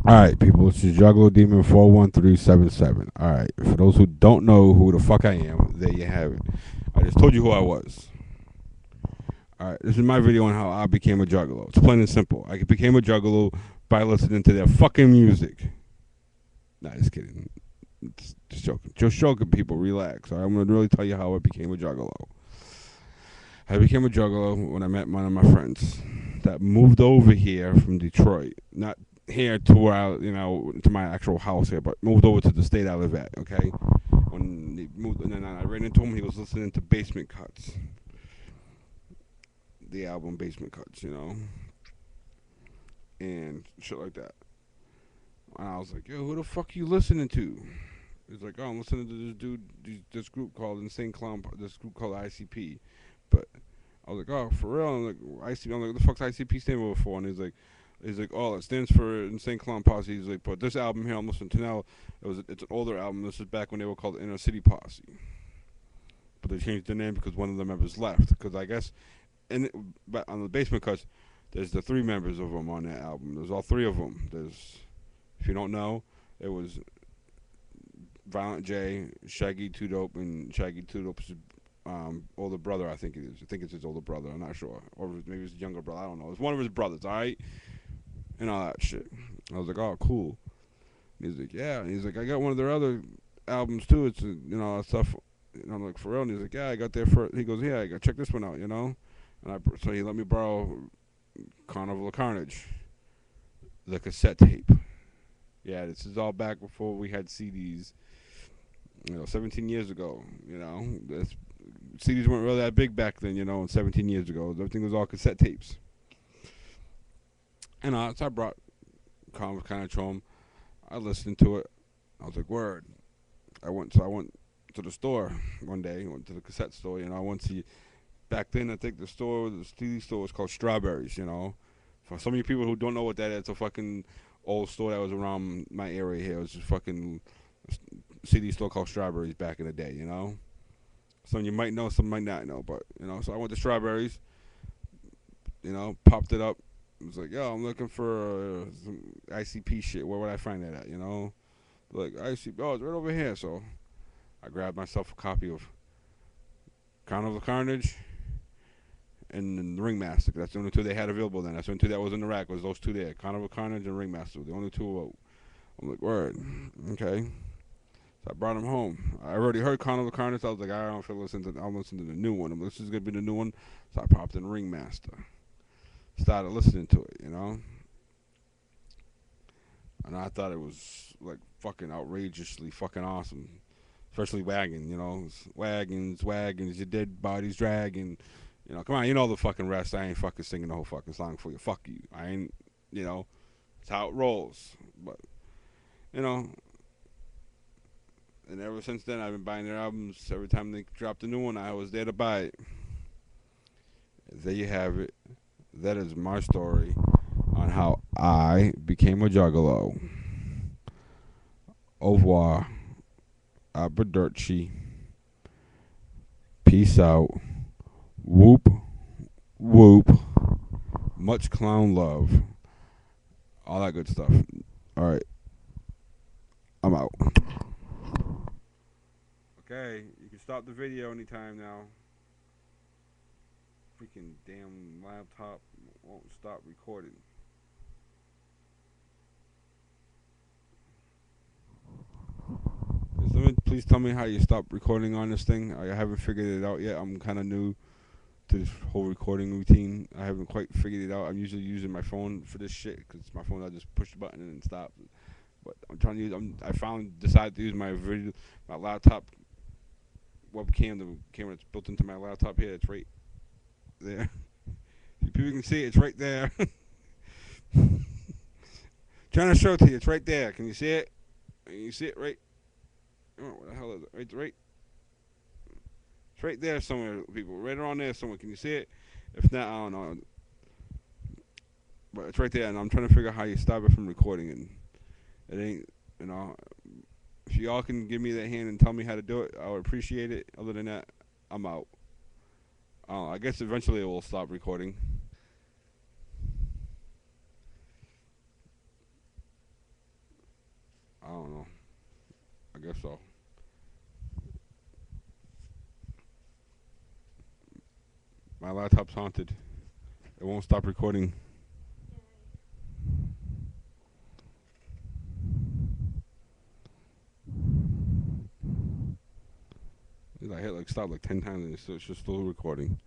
Alright, people, this is Juggalo Demon 41377. Alright, for those who don't know who the fuck I am, there you have it. I just told you who I was. Alright, this is my video on how I became a Juggalo. It's plain and simple. I became a Juggalo by listening to their fucking music. Nah, just kidding. Just joking. Just joking, people. Relax. I'm going to really tell you how I became a Juggalo. I became a Juggalo when I met one of my friends that moved over here from Detroit. Not here to where to my actual house here, but moved over to the state I live at, okay? When he moved, and then I ran into him, he was listening to Basement Cuts. The album Basement Cuts, and shit like that. And I was like, yo, who the fuck you listening to? He's like, oh, I'm listening to this dude, this group called Insane Clown, this group called ICP. But I was like, oh, for real? I'm like, ICP. I'm like, what the fuck's ICP stand for? And he's like, oh, it stands for Insane Clown Posse. He's like, but this album here I'm listening to now, it's an older album. This is back when they were called Inner City Posse. But they changed the name because one of the members left. Because I guess, but on the Basement Cuts, there's the three members of them on that album. There's all three of them. There's, if you don't know, it was Violent J, Shaggy Two Dope, and Shaggy Two Dope's older brother. I think it is. I think it's his older brother. I'm not sure, or maybe it's his younger brother. I don't know. It's one of his brothers. All right, and all that shit. I was like, oh, cool. And he's like, yeah. And he's like, I got one of their other albums too. It's stuff. And I'm like, for real? And he's like, yeah, I got there for. He goes, yeah, I got check this one out, And so he let me borrow Carnival of Carnage, the cassette tape. Yeah, this is all back before we had CDs. 17 years ago. CDs weren't really that big back then. 17 years ago, everything was all cassette tapes. And so I brought Carnival of Carnage home. I listened to it. I was like, word. I went to the store one day. I went to the cassette store. I went to. Back then, I think the CD store was called Strawberries. For some of you people who don't know what that is, it's a fucking old store that was around my area here. It was just fucking CD store called Strawberries back in the day. Some you might know, some might not know, but So I went to Strawberries. Popped it up. It was like, yo, I'm looking for some ICP shit. Where would I find that at? Like ICP. Oh, it's right over here. So I grabbed myself a copy of Carnival of Carnage and the Ringmaster. That's the only two they had available then. That's the only two that was in the rack. Was those two there? Carnival Carnage and Ringmaster. The only two. I'm like, word. Okay. So I brought them home. I already heard Carnival Carnage. So I was like, I don't feel listening to. I'm listening to the new one. I'm like, this is gonna be the new one. So I popped in Ringmaster. Started listening to it. And I thought it was like fucking outrageously fucking awesome. Especially Wagon. Wagons, your dead bodies dragging. Come on, the fucking rest. I ain't fucking singing the whole fucking song for you. Fuck you. I ain't, it's how it rolls. But, and ever since then, I've been buying their albums. Every time they dropped a new one, I was there to buy it. There you have it. That is my story on how I became a Juggalo. Au revoir. Arrivederci. Peace out. Whoop, whoop, much clown love, all that good stuff. All right, I'm out. Okay, you can stop the video anytime now. Freaking damn laptop won't stop recording. Please tell me how you stop recording on this thing. I haven't figured it out yet. I'm kind of new to this whole recording routine. I haven't quite figured it out. I'm usually using my phone for this shit because it's my phone. I just push the button and it stops. But I'm trying to use. Decided to use my laptop webcam, the camera that's built into my laptop here. It's right there. People can see it. It's right there. Trying to show it to you. It's right there. Can you see it? Can you see it right? Oh, what the hell is it? Right. It's right there somewhere, people. Right around there somewhere. Can you see it? If not, I don't know. But it's right there, and I'm trying to figure out how you stop it from recording. And it ain't, if y'all can give me that hand and tell me how to do it, I would appreciate it. Other than that, I'm out. I guess eventually it will stop recording. guess so. My laptop's haunted. It won't stop recording. I hit like stop like 10 times and it's just still recording.